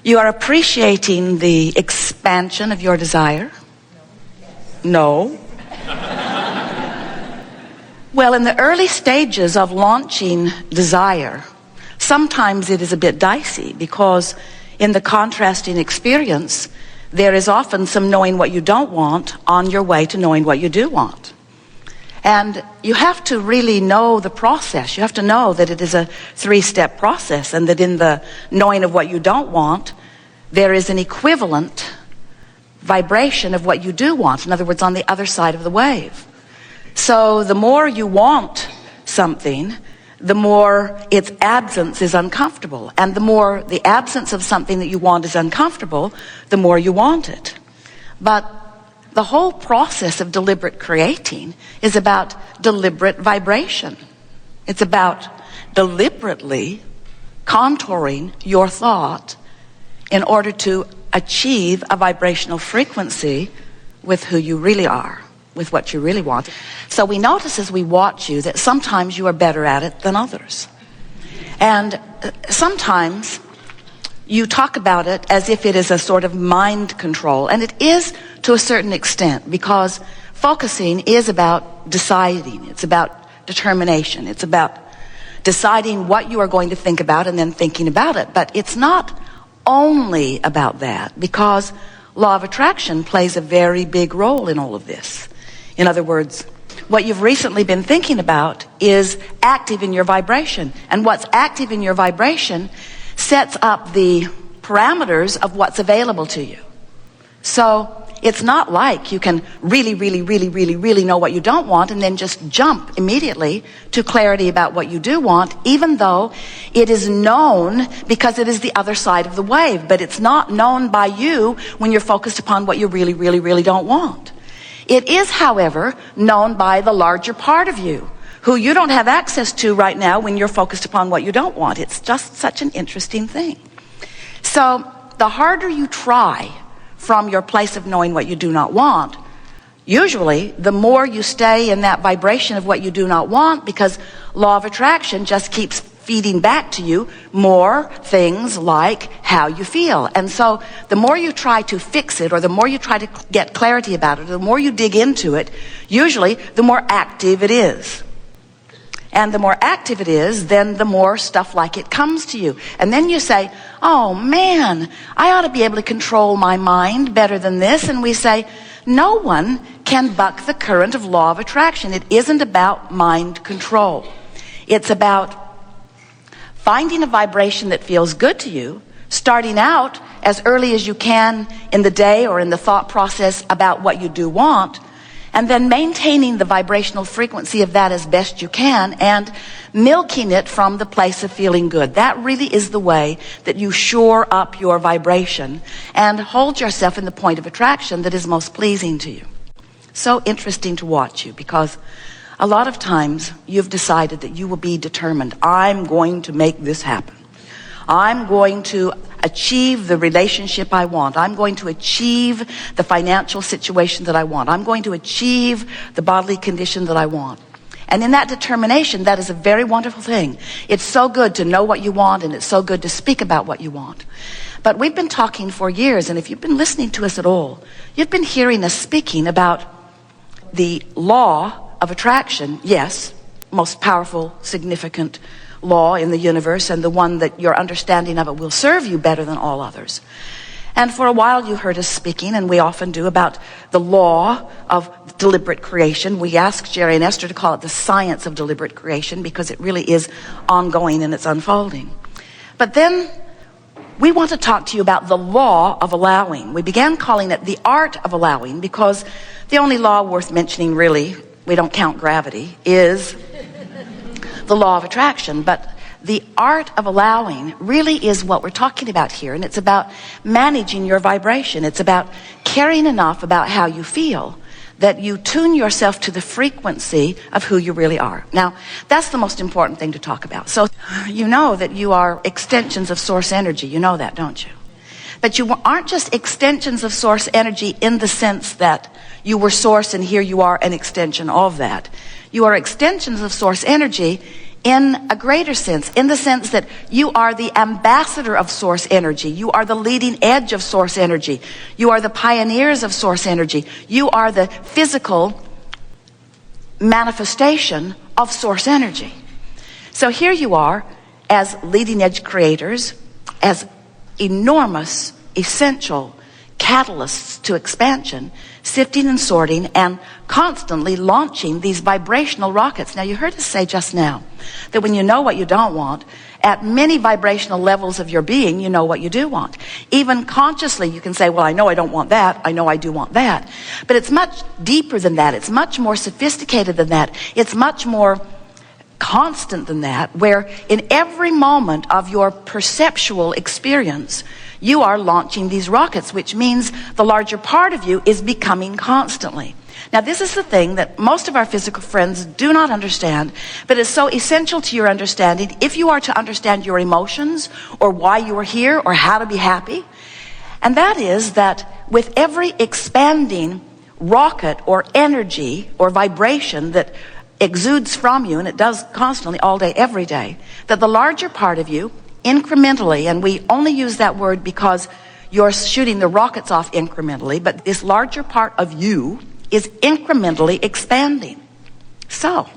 You are appreciating the expansion of your desire? No. Well, in the early stages of launching desire, sometimes it is a bit dicey because in the contrasting experience, there is often some knowing what you don't want on your way to knowing what you do want. And you have to really know the process. You have to know that it is a three-step process, and that in the knowing of what you don't want, there is an equivalent vibration of what you do want. In other words, on the other side of the wave. So the more you want something, the more its absence is uncomfortable. And the more the absence of something that you want is uncomfortable, the more you want it. But the whole process of deliberate creating is about deliberate vibration. It's about deliberately contouring your thought in order to achieve a vibrational frequency with who you really are, with what you really want. So we notice as we watch you that sometimes you are better at it than others. And sometimes you talk about it as if it is a sort of mind control. And it is to a certain extent, because focusing is about deciding. It's about determination. It's about deciding what you are going to think about and then thinking about it. But it's not only about that, because law of attraction plays a very big role in all of this. In other words, what you've recently been thinking about is active in your vibration. And what's active in your vibration sets up the parameters of what's available to you. So it's not like you can really know what you don't want and then just jump immediately to clarity about what you do want, even though it is known because it is the other side of the wave. But it's not known by you when you're focused upon what you really don't want. It is, however, known by the larger part of you, who you don't have access to right now when you're focused upon what you don't want. It's just such an interesting thing. So the harder you try from your place of knowing what you do not want, usually the more you stay in that vibration of what you do not want, because law of attraction just keeps feeding back to you more things like how you feel. And so the more you try to fix it, or the more you try to get clarity about it, or the more you dig into it, usually the more active it is. And the more active it is, then the more stuff like it comes to you. And then you say, oh man, I ought to be able to control my mind better than this. And we say, no one can buck the current of law of attraction. It isn't about mind control. It's about finding a vibration that feels good to you, starting out as early as you can in the day or in the thought process about what you do want, and then maintaining the vibrational frequency of that as best you can and milking it from the place of feeling good. That really is the way that you shore up your vibration and hold yourself in the point of attraction that is most pleasing to you. So interesting to watch you, because a lot of times you've decided that you will be determined. I'm going to make this happen. I'm going to achieve the relationship I want. I'm going to achieve the financial situation that I want. I'm going to achieve the bodily condition that I want. And in that determination, that is a very wonderful thing. It's so good to know what you want, and it's so good to speak about what you want. But we've been talking for years, and if you've been listening to us at all, you've been hearing us speaking about the law of attraction. Yes, most powerful, significant law in the universe, and the one that your understanding of it will serve you better than all others. And for a while you heard us speaking, and we often do, about the law of deliberate creation. We asked Jerry and Esther to call it the science of deliberate creation, because it really is ongoing and it's unfolding. But then we want to talk to you about the law of allowing. We began calling it the art of allowing, because the only law worth mentioning, really, we don't count gravity, is the law of attraction. But the art of allowing really is what we're talking about here. And it's about managing your vibration. It's about caring enough about how you feel that you tune yourself to the frequency of who you really are. Now, that's the most important thing to talk about. So you know that you are extensions of source energy. You know that, don't you? But you aren't just extensions of source energy in the sense that you were source and here you are an extension of that. You are extensions of source energy in a greater sense, in the sense that you are the ambassador of source energy. You are the leading edge of source energy. You are the pioneers of source energy. You are the physical manifestation of source energy. So here you are as leading edge creators, as enormous, essential catalysts to expansion, sifting and sorting and constantly launching these vibrational rockets. Now, you heard us say just now that when you know what you don't want, at many vibrational levels of your being, you know what you do want. Even consciously, you can say, well, I know I don't want that. I know I do want that. But it's much deeper than that. It's much more sophisticated than that. It's much more constant than that, where in every moment of your perceptual experience, you are launching these rockets, which means the larger part of you is becoming constantly. Now, this is the thing that most of our physical friends do not understand, but is so essential to your understanding if you are to understand your emotions or why you are here or how to be happy. And that is that with every expanding rocket or energy or vibration that exudes from you, and it does constantly, all day, every day, that the larger part of you incrementally, and we only use that word because you're shooting the rockets off incrementally, but this larger part of you is incrementally expanding. So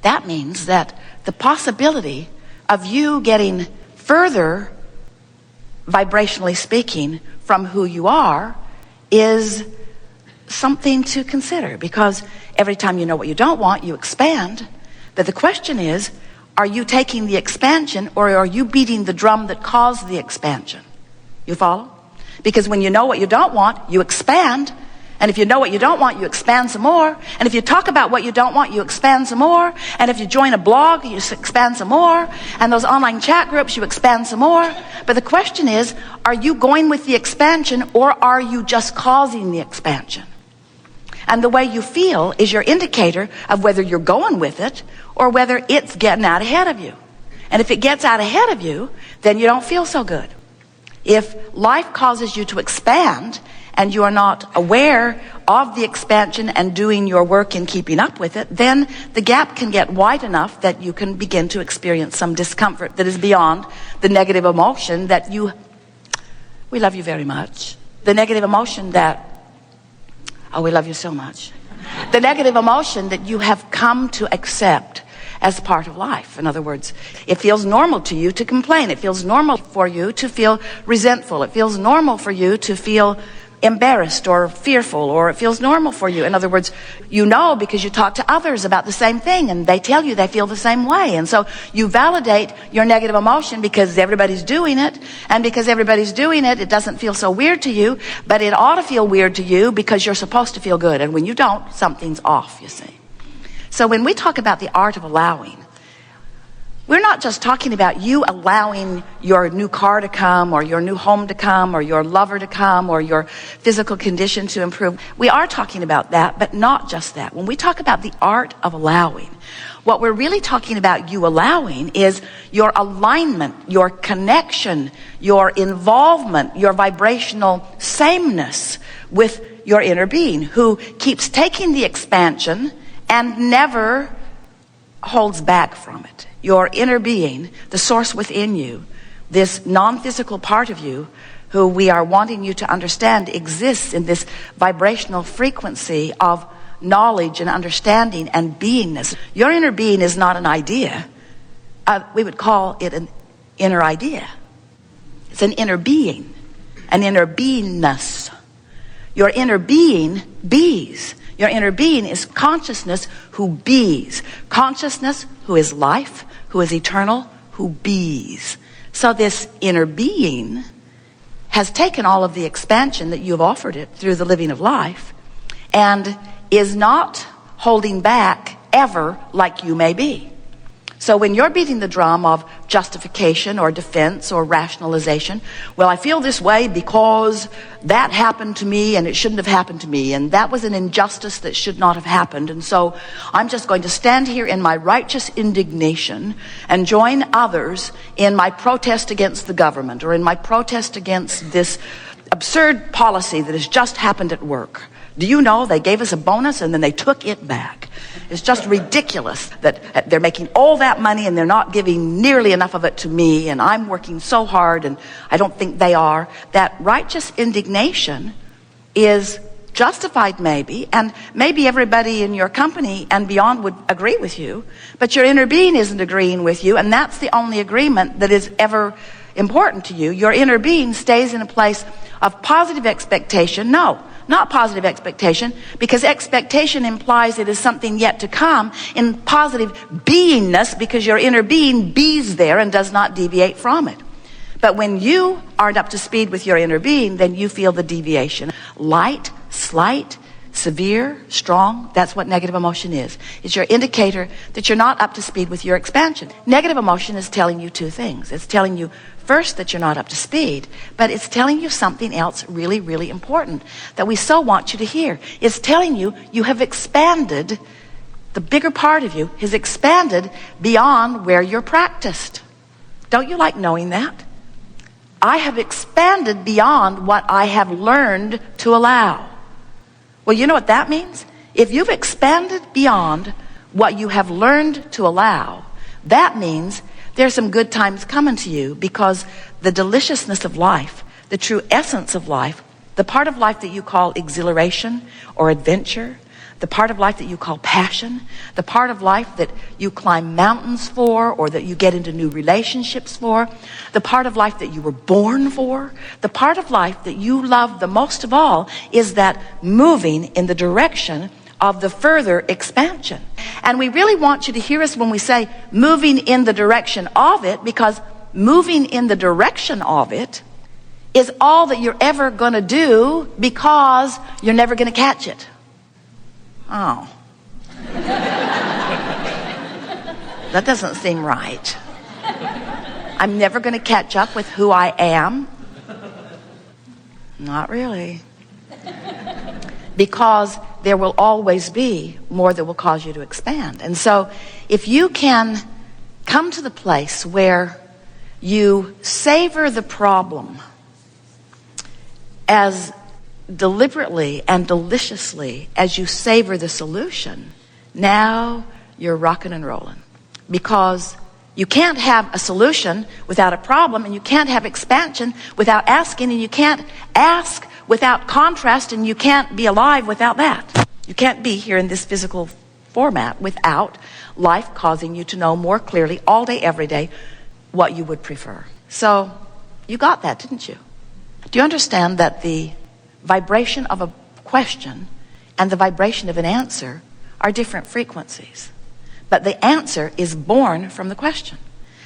that means that the possibility of you getting further, vibrationally speaking, from who you are is something to consider, because every time you know what you don't want, you expand. But the question is, are you taking the expansion, or are you beating the drum that caused the expansion? You follow? Because when you know what you don't want, you expand. And if you know what you don't want, you expand some more. And if you talk about what you don't want, you expand some more. And if you join a blog, you expand some more. And those online chat groups, you expand some more. But the question is, are you going with the expansion, or are you just causing the expansion? And the way you feel is your indicator of whether you're going with it or whether it's getting out ahead of you. And if it gets out ahead of you, then you don't feel so good. If life causes you to expand and you are not aware of the expansion and doing your work in keeping up with it, then the gap can get wide enough that you can begin to experience some discomfort that is beyond the negative emotion that we love you very much. The negative emotion that, oh, we love you so much. The negative emotion that you have come to accept as part of life. In other words, it feels normal to you to complain. It feels normal for you to feel resentful. It feels normal for you to feel embarrassed or fearful, or it feels normal for you. In other words, you know because you talk to others about the same thing and they tell you they feel the same way. And so you validate your negative emotion because everybody's doing it. And because everybody's doing it, it doesn't feel so weird to you, but it ought to feel weird to you because you're supposed to feel good. And when you don't, something's off, you see. So when we talk about the art of allowing, we're not just talking about you allowing your new car to come, or your new home to come, or your lover to come, or your physical condition to improve. We are talking about that, but not just that. When we talk about the art of allowing, what we're really talking about you allowing is your alignment, your connection, your involvement, your vibrational sameness with your inner being, who keeps taking the expansion and never holds back from it. Your inner being, the source within you, this non-physical part of you, who we are wanting you to understand exists in this vibrational frequency of knowledge and understanding and beingness. Your inner being is not an idea. We would call it an inner idea. It's an inner being, an inner beingness. Your inner being bees. Your inner being is consciousness who bees. Consciousness who is life, who is eternal, who bees. So this inner being has taken all of the expansion that you've offered it through the living of life and is not holding back ever like you may be. So when you're beating the drum of justification or defense or rationalization, well, I feel this way because that happened to me and it shouldn't have happened to me, and that was an injustice that should not have happened, and so I'm just going to stand here in my righteous indignation and join others in my protest against the government, or in my protest against this absurd policy that has just happened at work. Do you know they gave us a bonus and then they took it back? It's just ridiculous that they're making all that money and they're not giving nearly enough of it to me, and I'm working so hard and I don't think they are. That righteous indignation is justified maybe, and maybe everybody in your company and beyond would agree with you, but your inner being isn't agreeing with you, and that's the only agreement that is ever important to you. Your inner being stays in a place of positive expectation. No, not positive expectation, because expectation implies it is something yet to come. In positive beingness, because your inner being bees there and does not deviate from it. But when you aren't up to speed with your inner being, then you feel the deviation. Light, slight, severe, strong, that's what negative emotion is. It's your indicator that you're not up to speed with your expansion. Negative emotion is telling you two things. It's telling you first that you're not up to speed, but it's telling you something else really, really important that we so want you to hear. It's telling you you have expanded, the bigger part of you has expanded beyond where you're practiced. Don't you like knowing that? I have expanded beyond what I have learned to allow. Well, you know what that means? If you've expanded beyond what you have learned to allow, that means there's some good times coming to you, because the deliciousness of life, the true essence of life, the part of life that you call exhilaration or adventure, the part of life that you call passion, the part of life that you climb mountains for, or that you get into new relationships for, the part of life that you were born for, the part of life that you love the most of all is that moving in the direction of the further expansion. And we really want you to hear us when we say moving in the direction of it, because moving in the direction of it is all that you're ever going to do, because you're never going to catch it. Oh. That doesn't seem right. I'm never going to catch up with who I am. Not really. Because there will always be more that will cause you to expand. And so if you can come to the place where you savor the problem as deliberately and deliciously as you savor the solution, now you're rocking and rolling. Because you can't have a solution without a problem, and you can't have expansion without asking, and you can't ask without contrast, and you can't be alive without that. You can't be here in this physical format without life causing you to know more clearly all day, every day, what you would prefer. So you got that, didn't you? Do you understand that the vibration of a question and the vibration of an answer are different frequencies? But the answer is born from the question.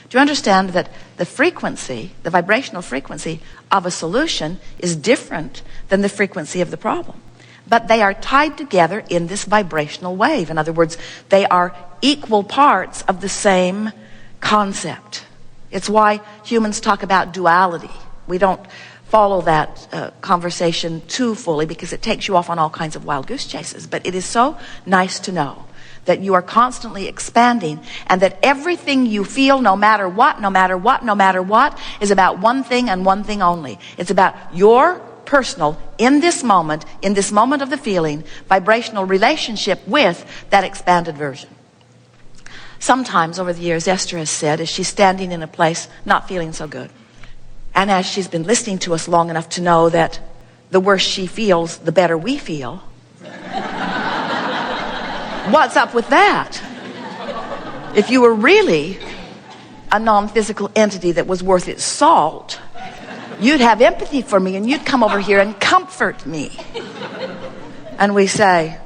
Do you understand that the frequency, the vibrational frequency of a solution is different than the frequency of the problem? But they are tied together in this vibrational wave. In other words, they are equal parts of the same concept. It's why humans talk about duality. We don't follow that conversation too fully, because it takes you off on all kinds of wild goose chases. But it is so nice to know that you are constantly expanding, and that everything you feel, no matter what, is about one thing and one thing only. It's about your personal, in this moment of the feeling, vibrational relationship with that expanded version. Sometimes over the years, Esther has said, as she's standing in a place not feeling so good, and as she's been listening to us long enough to know that the worse she feels, the better we feel, what's up with that? If you were really a non-physical entity that was worth its salt, you'd have empathy for me and you'd come over here and comfort me. And we say,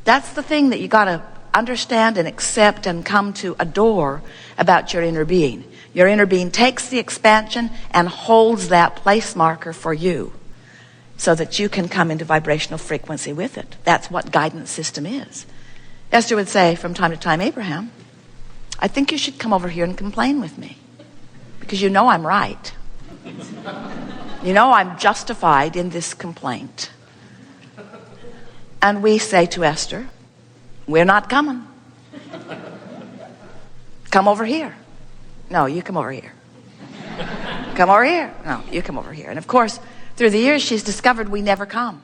that's the thing that you got to understand and accept and come to adore about your inner being. Your inner being takes the expansion and holds that place marker for you, so that you can come into vibrational frequency with it. That's what guidance system is. Esther would say from time to time, Abraham, I think you should come over here and complain with me, because you know I'm right. You know I'm justified in this complaint. And we say to Esther, we're not coming. Come over here. No, you come over here. Come over here. No, you come over here. And of course, Through the years, she's discovered we never come.